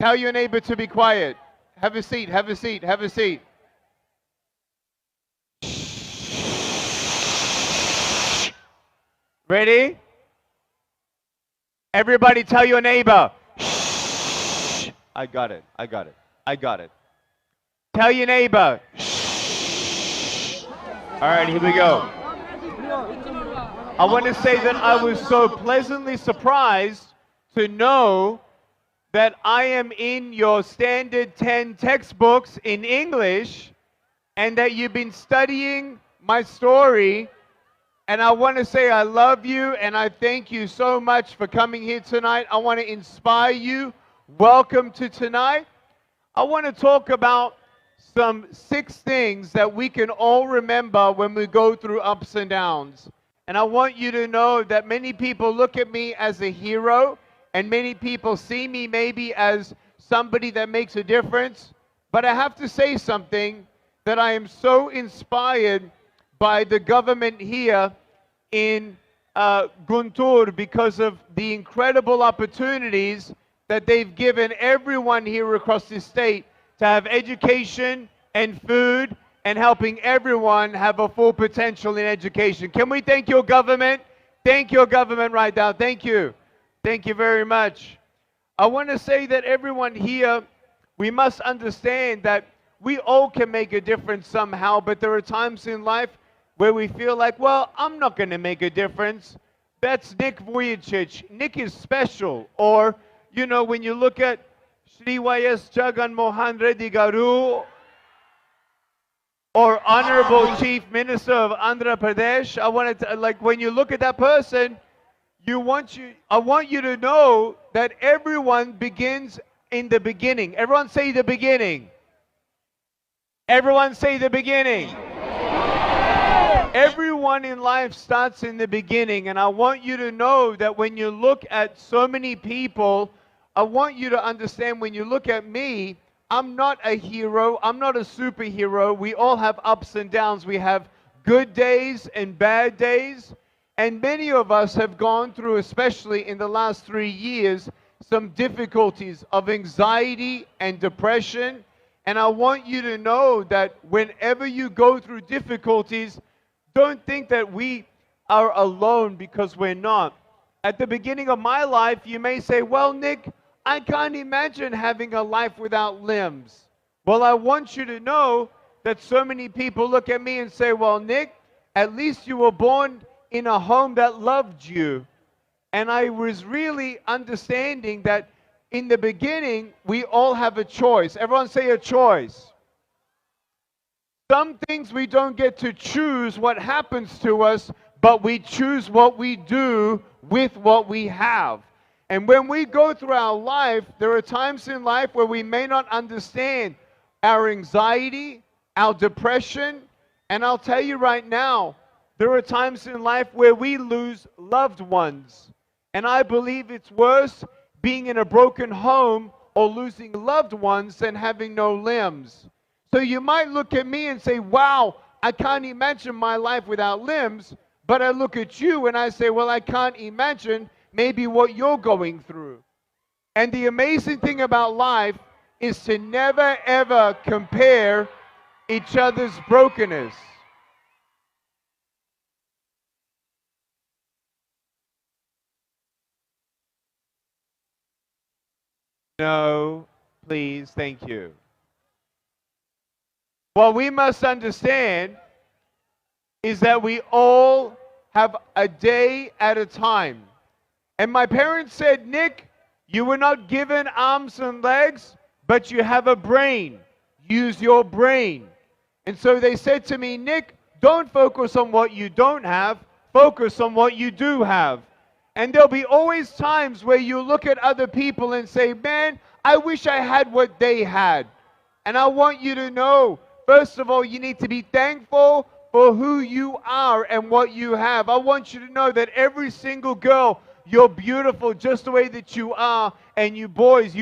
Tell your neighbor to be quiet. Have a seat, have a seat, have a seat. Ready? Everybody tell your neighbor. I got it, I got it, I got it. Tell your neighbor. All right, here we go. I want to say that I was so pleasantly surprised to know that I am in your standard 10 textbooks in English and that you've been studying my story. And I want to say I love you and I thank you so much for coming here tonight. I want to inspire you. Welcome to tonight. I want to talk about some 6 things that we can all remember when we go through ups and downs. And I want you to know that many people look at me as a hero and many people see me maybe as somebody that makes a difference. But I have to say something, that I am so inspired by the government here in Guntur because of the incredible opportunities that they've given everyone here across the state to have education and food and helping everyone have a full potential in education. Can we thank your government? Thank your government right now. Thank you. Thank you very much. I want to say that everyone here, we must understand that we all can make a difference somehow, but there are times in life where we feel like, well, I'm not going to make a difference. That's Nick Vujicic. Nick is special. Or, you know, when you look at Shri Y.S. Jagan Mohan Reddy Garu, or Honorable Chief Minister of Andhra Pradesh, I wanted to, like, when you look at that person, I want you to know that everyone begins in the beginning. Everyone say the beginning. Everyone say the beginning. Everyone in life starts in the beginning, and I want you to know that when you look at so many people, I want you to understand when you look at me, I'm not a hero, I'm not a superhero. We all have ups and downs. We have good days and bad days, and many of us have gone through, especially in the last 3 years, some difficulties of anxiety and depression. And I want you to know that whenever you go through difficulties, don't think that we are alone, because we're not. At the beginning of my life, you may say, well, Nick, I can't imagine having a life without limbs. Well, I want you to know that so many people look at me and say, well, Nick, at least you were born in a home that loved you. And I was really understanding that in the beginning, we all have a choice. Everyone say a choice. Some things we don't get to choose what happens to us, but we choose what we do with what we have. And when we go through our life, there are times in life where we may not understand our anxiety, our depression, and I'll tell you right now, there are times in life where we lose loved ones. And I believe it's worse being in a broken home or losing loved ones than having no limbs. So you might look at me and say, wow, I can't imagine my life without limbs. But I look at you and I say, well, I can't imagine maybe what you're going through. And the amazing thing about life is to never, ever compare each other's brokenness. No, please, thank you. What we must understand is that we all have a day at a time. And my parents said, Nick, you were not given arms and legs, but you have a brain. Use your brain. And so they said to me, Nick, don't focus on what you don't have, focus on what you do have. And there'll be always times where you look at other people and say, man, I wish I had what they had. And I want you to know, first of all, you need to be thankful for who you are and what you have. I want you to know that every single girl, you're beautiful just the way that you are. And you boys, you